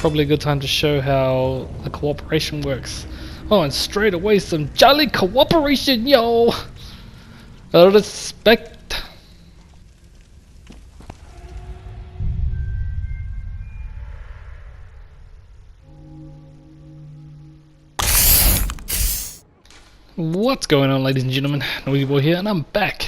Probably a good time to show how the cooperation works. Oh, and straight away some jolly cooperation, yo! Respect. What's going on, ladies and gentlemen? NoisiBoi here, and I'm back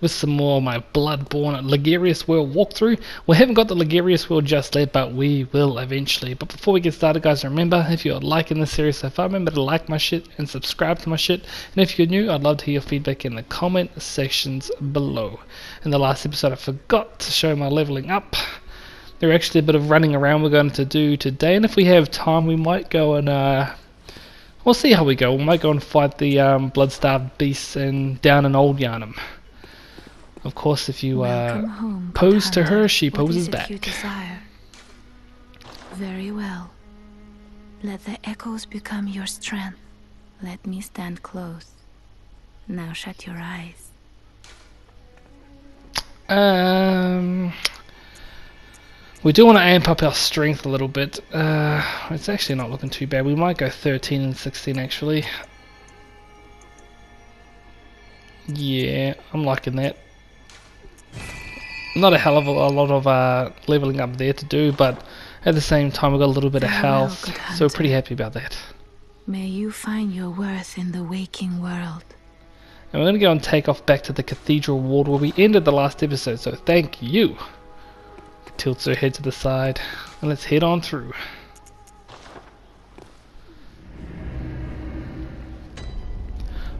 with some more of my Bloodborne Logarius Wheel walkthrough. We haven't got the Logarius Wheel just yet, but we will eventually. But before we get started, guys, remember, if you're liking this series so far, remember to like my shit and subscribe to my shit. And if you're new, I'd love to hear your feedback in the comment sections below. In the last episode, I forgot to show my leveling up. There's actually a bit of running around we're going to do today, and if we have time, we might go and we'll see how we go. We might go and fight the blood-starved beasts down in old Yharnam. Of course, if you pose to her, she poses back. Very well. Let the echoes become your strength. Let me stand close. Now shut your eyes. We do want to amp up our strength a little bit. It's actually not looking too bad. We might go 13 and 16 actually. Yeah, I'm liking that. Not a hell of a lot of leveling up there to do, but at the same time we've got a little bit of health, so we're pretty happy about that. May you find your worth in the waking world. And we're going to go and take off back to the cathedral ward where we ended the last episode, so thank you. Tilts her head to the side, and let's head on through.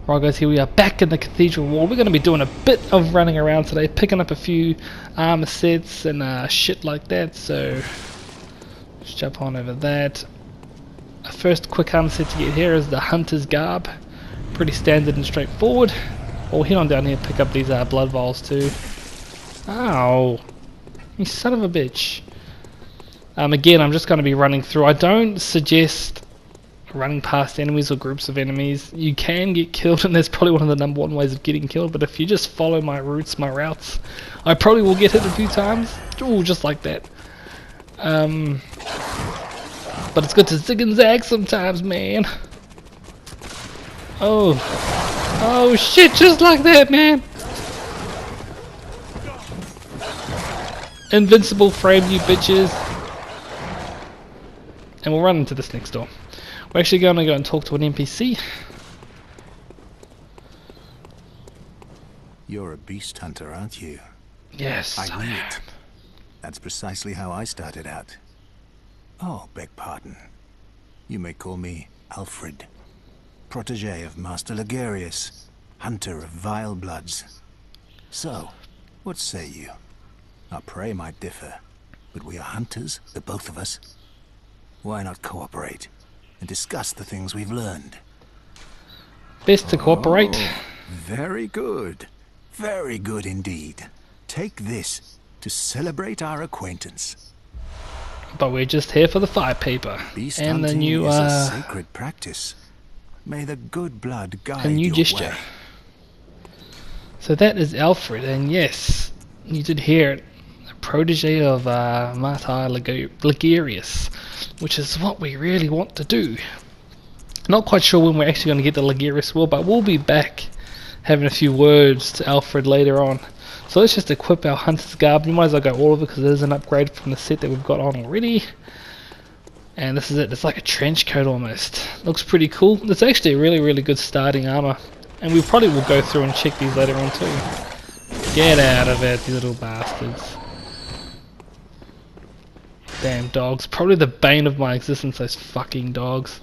Right guys, here we are back in the cathedral wall. We're going to be doing a bit of running around today, picking up a few armor sets and shit like that, so let's jump on over that. Our first quick armor set to get here is the hunter's garb. Pretty standard and straightforward. We'll head on down here and pick up these blood vials too. Ow! You son of a bitch. Again, I'm just going to be running through. I don't suggest running past enemies or groups of enemies. You can get killed, and that's probably one of the #1 ways of getting killed, but if you just follow my routes, my routes, I probably will get hit a few times. Ooh, just like that. But it's good to zig and zag sometimes, man. Oh shit, just like that, man. Invincible frame, you bitches. And we'll run into this next door. We're actually going to go and talk to an NPC. You're a beast hunter, aren't you? Yes, I knew am. it. That's precisely how I started out. Oh, beg pardon. You may call me Alfred, protege of Master Logarius, hunter of vile bloods. So, what say you? Our prey might differ, but we are hunters, the both of us. Why not cooperate and discuss the things we've learned? Best to cooperate. Oh, very good. Very good indeed. Take this to celebrate our acquaintance. But we're just here for the fire paper. Beast and the hunting new is a sacred practice. May the good blood guide a new your gesture. way. So that is Alfred, and yes, you did hear it. A protege of Master Logarius, which is what we really want to do. Not quite sure when we're actually going to get the Logarius Wheel, but we'll be back having a few words to Alfred later on. So let's just equip our hunter's garb. You might as well go all of it because it is an upgrade from the set that we've got on already. And this is it. It's like a trench coat almost. Looks pretty cool. It's actually a really good starting armor. And we probably will go through and check these later on too. Get out of it, you little bastards. Damn dogs. Probably the bane of my existence, those fucking dogs.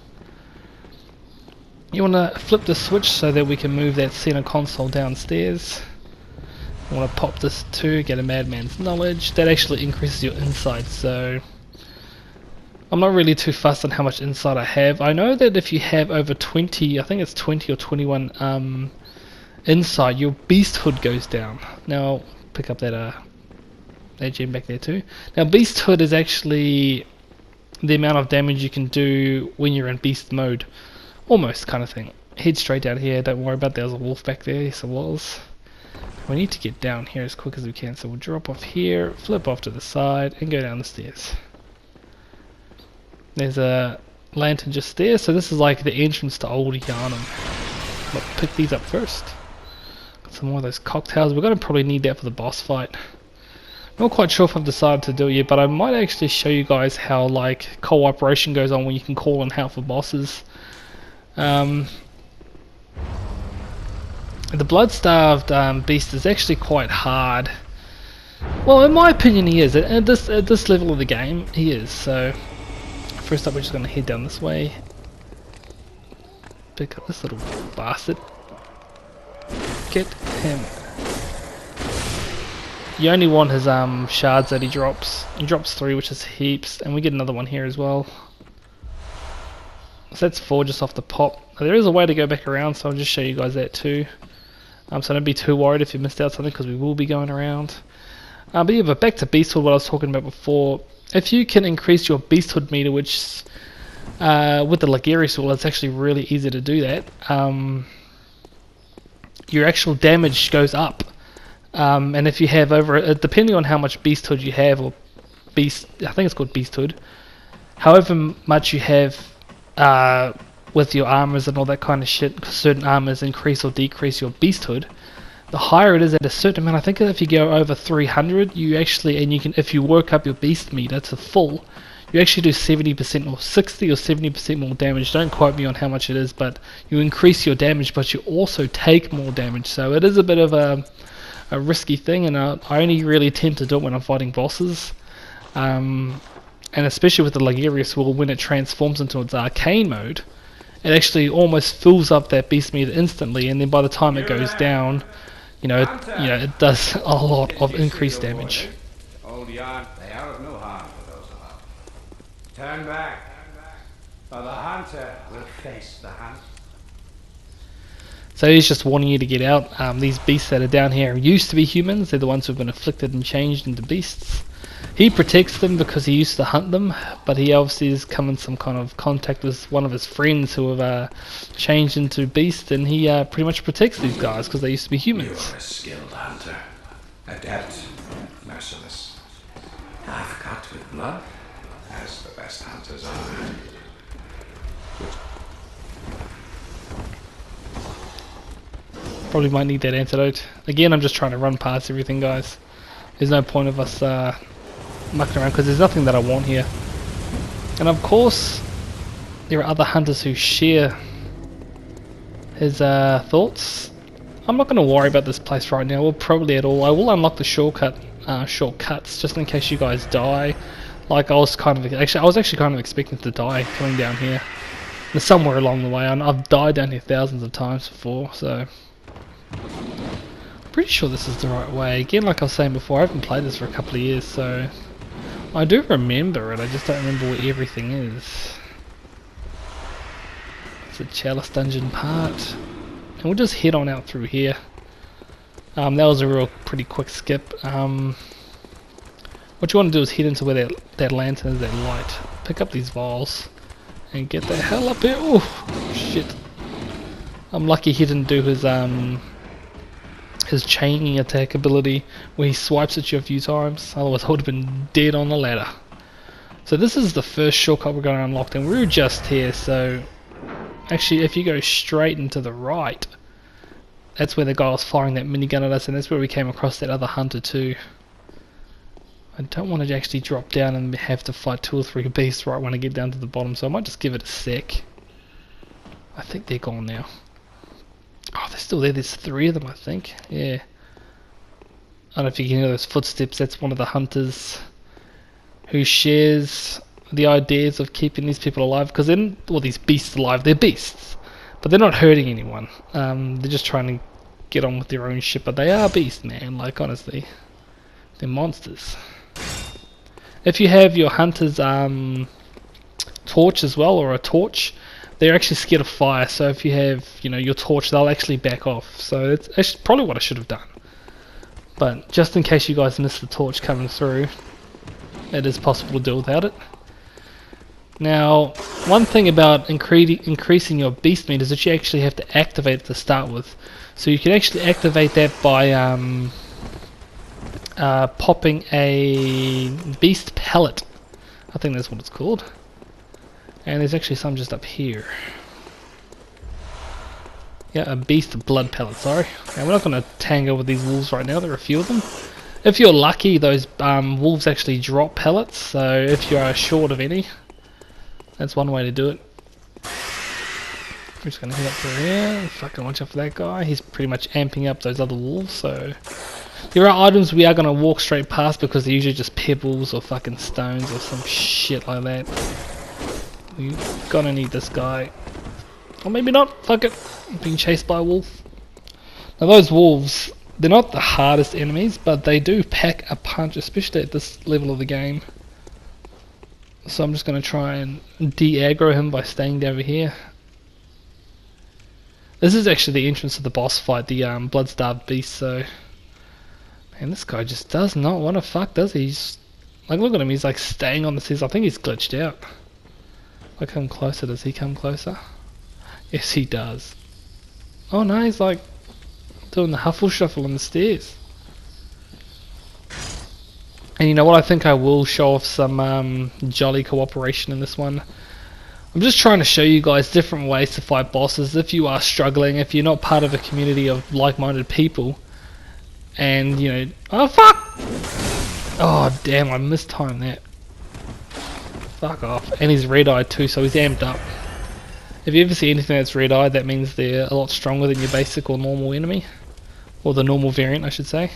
You want to flip the switch so that we can move that center console downstairs. I want to pop this too, get a madman's knowledge. That actually increases your insight, so I'm not really too fussed on how much insight I have. I know that if you have over 20, I think it's 20 or 21 insight, your beasthood goes down. Now, pick up that gem back there too. Now, beasthood is actually the amount of damage you can do when you're in beast mode. Almost, kind of thing. Head straight down here, don't worry about there was a wolf back there, yes there was. We need to get down here as quick as we can, so we'll drop off here, flip off to the side, and go down the stairs. There's a lantern just there, so this is like the entrance to old Yharnam. But pick these up first. Got some more of those cocktails. We're going to probably need that for the boss fight. Not quite sure if I've decided to do it yet, but I might actually show you guys how like cooperation goes on when you can call in help for bosses. The blood-starved beast is actually quite hard. Well, in my opinion, he is. At this level of the game, he is. So, first up, we're just going to head down this way. Pick up this little bastard. Get him. You only want his shards that he drops. He drops 3, which is heaps, and we get another one here as well. So that's 4 just off the pop. Now, there is a way to go back around, so I'll just show you guys that too. So don't be too worried if you missed out something, because we will be going around. But yeah, but back to beasthood, what I was talking about before. If you can increase your beasthood meter, which with the Logarius Wheel, it's actually really easy to do that. Your actual damage goes up. And if you have over, depending on how much beasthood you have, or I think it's called beasthood, however much you have with your armours and all that kind of shit, certain armours increase or decrease your beasthood. The higher it is at a certain amount, I think if you go over 300, you actually, and you can, if you work up your beast meter to full, you actually do 70% or 60 or 70% more damage. Don't quote me on how much it is, but you increase your damage, but you also take more damage. So it is a bit of a risky thing, and I only really tend to do it when I'm fighting bosses, and especially with the Logarius Wheel, when it transforms into its arcane mode, it actually almost fills up that beast meter instantly, and then by the time it goes down, it does a lot of increased damage. Old yarn, they are of no harm to those allowed. Turn back, or the hunter will face the hunt. So he's just warning you to get out. These beasts that are down here used to be humans. They're the ones who've been afflicted and changed into beasts. He protects them because he used to hunt them, but he obviously has come in some kind of contact with one of his friends who have changed into beasts, and he pretty much protects these guys because they used to be humans. You're a skilled hunter, adept, merciless. I've cut with blood, as the best hunters are. Probably might need that antidote. Again, I'm just trying to run past everything, guys. There's no point of us mucking around because there's nothing that I want here. And of course, there are other hunters who share his thoughts. I'm not going to worry about this place right now. Well, probably at all. I will unlock the shortcuts just in case you guys die. Like I was actually kind of expecting to die coming down here. And somewhere along the way, I've died down here thousands of times before, so. Pretty sure this is the right way. Again, like I was saying before, I haven't played this for a couple of years, so I do remember it, I just don't remember where everything is. It's a chalice dungeon part. And we'll just head on out through here. That was a pretty quick skip. What you want to do is head into where that lantern is, that light. Pick up these vials and get the hell up here. Oh shit. I'm lucky he didn't do his chaining attack ability where he swipes at you a few times, otherwise I would have been dead on the ladder. So this is the first shortcut we're going to unlock, and we were just here, so actually if you go straight into the right, that's where the guy was firing that minigun at us, and that's where we came across that other hunter too. I don't want to actually drop down and have to fight 2 or 3 beasts right when I get down to the bottom, so I might just give it a sec. I think they're gone now. Oh, they're still there. There's 3 of them, I think. Yeah. I don't know if you can hear those footsteps. That's one of the hunters who shares the ideas of keeping these people alive. Because these beasts alive, they're beasts. But they're not hurting anyone. They're just trying to get on with their own shit. But they are beasts, man. Like, honestly. They're monsters. If you have your hunter's torch as well, or a torch, they're actually scared of fire, so if you have, your torch, they'll actually back off. So it's actually probably what I should have done. But just in case you guys missed the torch coming through, it is possible to do without it. Now, one thing about increasing your beast meter is that you actually have to activate it to start with. So you can actually activate that by popping a beast pellet. I think that's what it's called. And there's actually some just up here. Yeah, a beast of blood pellets, sorry. And we're not going to tangle with these wolves right now, there are a few of them. If you're lucky, those wolves actually drop pellets, so if you are short of any, that's one way to do it. We're just going to head up through here. Fucking watch out for that guy. He's pretty much amping up those other wolves, so... There are items we are going to walk straight past because they're usually just pebbles or fucking stones or some shit like that. We're gonna need this guy. Or maybe not, fuck it. I'm being chased by a wolf. Now those wolves, they're not the hardest enemies, but they do pack a punch, especially at this level of the game. So I'm just going to try and de-aggro him by staying over here. This is actually the entrance of the boss fight, the blood-starved beast, so... Man, this guy just does not want to fuck, does he? He's, like, look at him, he's like staying on the stairs. I think he's glitched out. If I come closer, does he come closer? Yes, he does. Oh no, he's like doing the huffle shuffle on the stairs. And you know what, I think I will show off some jolly cooperation in this one. I'm just trying to show you guys different ways to fight bosses if you are struggling, if you're not part of a community of like-minded people. And, you know... Oh, fuck! Oh, damn, I mistimed that. Fuck off. And he's red-eyed too, so he's amped up. If you ever see anything that's red-eyed, that means they're a lot stronger than your basic or normal enemy. Or the normal variant, I should say.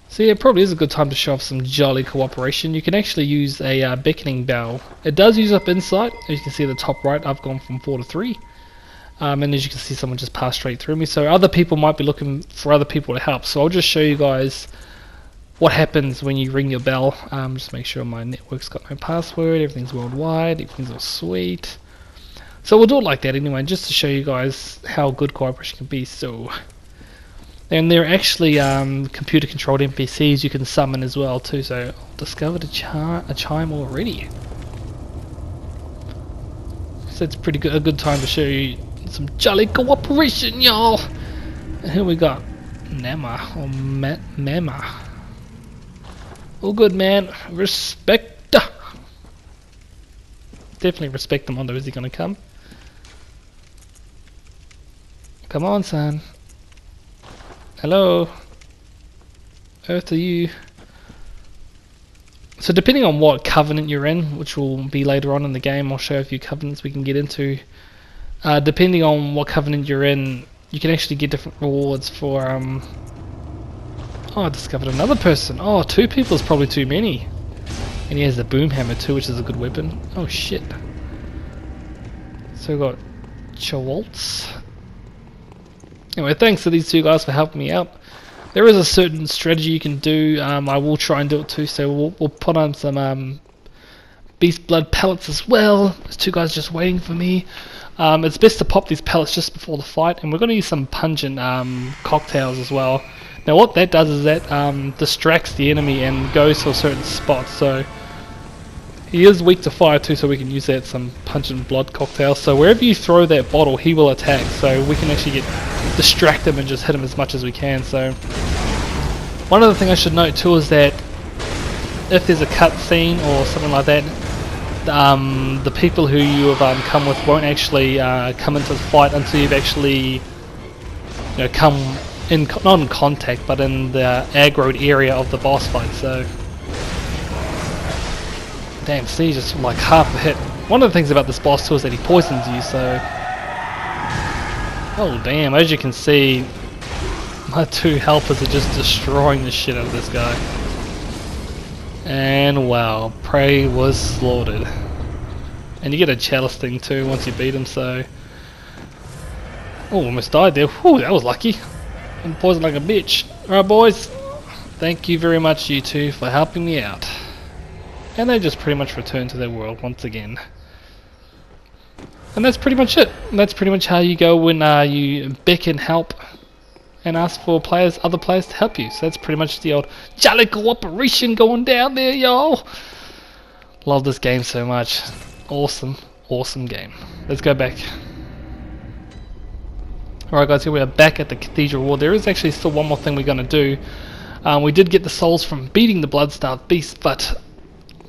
So yeah, it probably is a good time to show off some jolly cooperation. You can actually use a beckoning bell. It does use up insight. As you can see at the top right, I've gone from 4 to 3. And as you can see, someone just passed straight through me. So other people might be looking for other people to help. So I'll just show you guys what happens when you ring your bell. Just make sure my network's got no password, everything's worldwide, everything's all sweet. So we'll do it like that anyway, just to show you guys how good cooperation can be. So, and there are actually computer controlled NPCs you can summon as well too. So I've discovered a chime already. So it's pretty good, a good time to show you some jolly cooperation, y'all. And here we got Nama or Mama. All good, man. Respect. Definitely respect the Mondo. Is he gonna come? Come on, son. Hello. Earth to you. So depending on what covenant you're in, which will be later on in the game, I'll show you a few covenants we can get into. Depending on what covenant you're in, you can actually get different rewards for oh, I discovered another person. Oh, 2 people is probably too many. And he has the boom hammer too, which is a good weapon. Oh shit. So we've got Chawaltz. Anyway, thanks to these 2 guys for helping me out. There is a certain strategy you can do. I will try and do it too, so we'll put on some beast blood pellets as well. There's 2 guys just waiting for me. It's best to pop these pellets just before the fight, and we're going to use some pungent cocktails as well. Now what that does is that distracts the enemy and goes to a certain spot, so he is weak to fire too, so we can use that, some pungent blood cocktail. So wherever you throw that bottle, he will attack, so we can actually distract him and just hit him as much as we can. So one other thing I should note too is that if there's a cutscene or something like that, the people who you have come with won't actually come into the fight until you've actually come in, not in contact, but in the aggroed area of the boss fight. So damn, see, just like half a hit. One of the things about this boss too is that he poisons you, so oh damn, as you can see, my 2 helpers are just destroying the shit out of this guy. And wow, prey was slaughtered. And you get a chalice thing too once you beat him, so... Oh, almost died there. Whew, that was lucky. I'm poisoned like a bitch. Alright boys, thank you very much you 2 for helping me out. And they just pretty much return to their world once again. And that's pretty much it. And that's pretty much how you go when you beckon help and ask for other players to help you. So that's pretty much the old jolly cooperation going down there, y'all. Love this game so much. Awesome, awesome game. Let's go back. Alright guys, here we are back at the Cathedral Wall. There is actually still one more thing we're going to do. We did get the souls from beating the blood-starved beast, but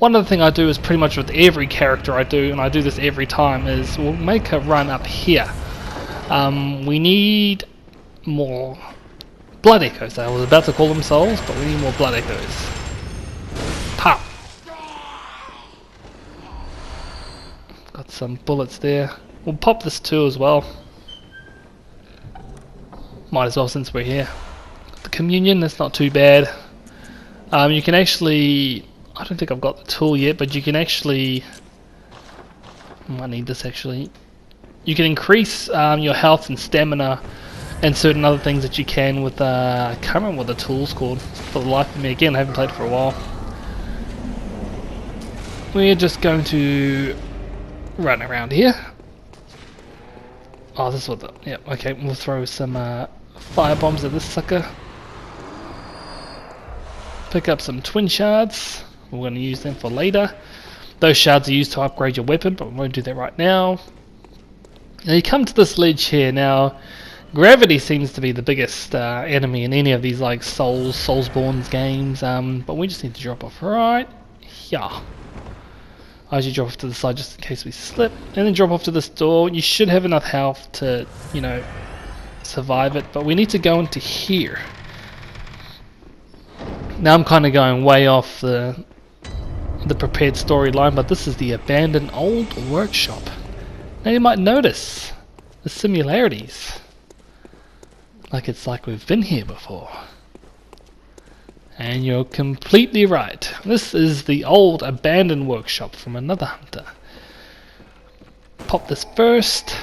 one other thing I do is pretty much with every character I do, and I do this every time, is we'll make a run up here. We need more blood echoes. I was about to call them souls, but we need more blood echoes. Pop! Got some bullets there. We'll pop this too as well. Might as well since we're here. The communion, that's not too bad. You can actually, I don't think I've got the tool yet, but you can actually, I might need this actually. You can increase your health and stamina and certain other things that you can with, I can't remember what the tool's called for the life of me. Again, I haven't played for a while. We're just going to run around here. Oh, this is what the, yeah, okay, we'll throw some fire bombs at this sucker. Pick up some twin shards. We're going to use them for later. Those shards are used to upgrade your weapon, but we won't do that right now. Now you come to this ledge here. Now, gravity seems to be the biggest enemy in any of these like Soulsborne games, but we just need to drop off right here. I usually drop off to the side just in case we slip, and then drop off to this door. You should have enough health to, you know, survive it, but we need to go into here. Now I'm kind of going way off the prepared storyline, but this is the abandoned old workshop. Now you might notice the similarities. It's like we've been here before. And you're completely right. This is the old abandoned workshop from another hunter. Pop this first.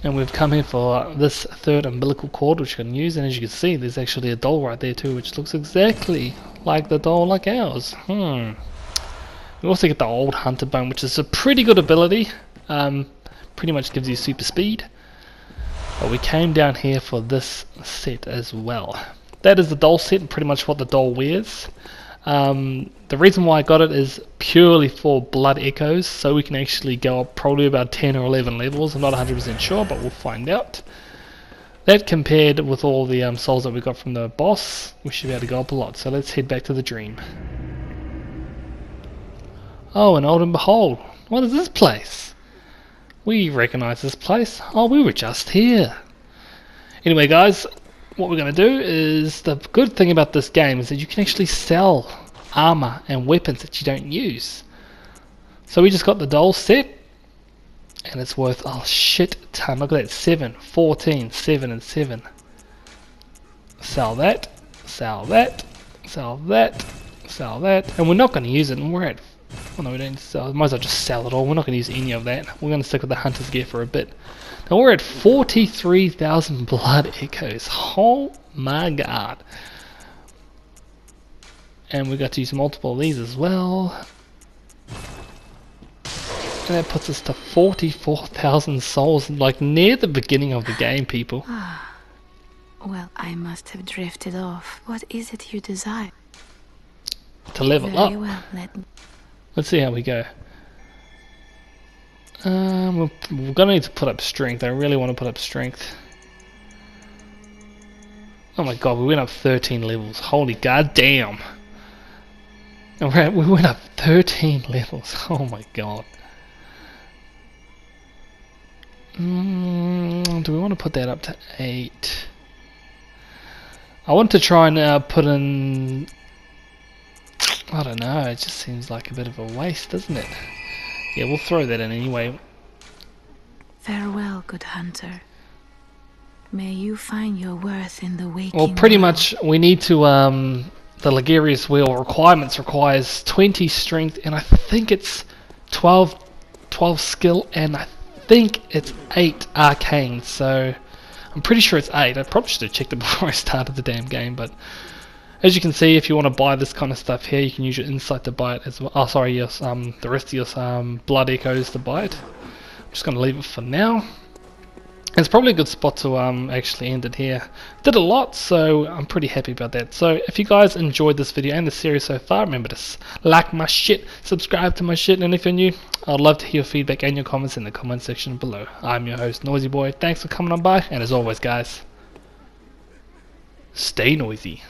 And we've come here for this third umbilical cord, which we can use. And as you can see, there's actually a doll right there too, which looks exactly like the doll like ours. We also get the old hunter bone, which is a pretty good ability. Pretty much gives you super speed. But we came down here for this set as well. That is the doll set and pretty much what the doll wears. The reason why I got it is purely for blood echoes, so we can actually go up probably about 10 or 11 levels. I'm not 100% sure, but we'll find out. That compared with all the souls that we got from the boss, we should be able to go up a lot. So let's head back to the dream. Oh, and old and behold, what is this place? We recognize this place. Oh, we were just here. Anyway guys, what we're going to do is, the good thing about this game is that you can actually sell armor and weapons that you don't use. So we just got the doll set, and it's worth a shit ton. Look at that, 7, 14, 7 and 7. Sell that, sell that, sell that, sell that, and we're not going to use it, and we're at, well no we don't sell, might as well just sell it all. We're not going to use any of that. We're going to stick with the hunter's gear for a bit. Now we're at 43,000 blood echoes. Oh my god. And we got to use multiple of these as well. And that puts us to 44,000 souls, like near the beginning of the game, people. Well, I must have drifted off. What is it you desire? To level Very up. well, Let's see how we go. We're gonna need to put up strength. I really want to put up strength. Oh my god, we went up 13 levels. Holy goddamn! We went up 13 levels. Oh my god. Do we want to put that up to 8? I want to try and put in, I don't know, it just seems like a bit of a waste, doesn't it? Yeah, we'll throw that in anyway. Farewell, good hunter. May you find your worth in the waking Well, pretty world. much we need to, the Logarius Wheel requirements requires 20 strength, and I think it's 12 skill, and I think it's 8 arcane, so I'm pretty sure it's 8. I probably should have checked it before I started the damn game, but as you can see, if you want to buy this kind of stuff here, you can use your insight to buy it as well. Oh, sorry, yes, the rest of your blood echoes to buy it. I'm just going to leave it for now. It's probably a good spot to actually end it here. Did a lot, so I'm pretty happy about that. So if you guys enjoyed this video and the series so far, remember to like my shit, subscribe to my shit, and if you're new, I'd love to hear your feedback and your comments in the comment section below. I'm your host, NoisiBoi. Thanks for coming on by, and as always guys, stay noisy.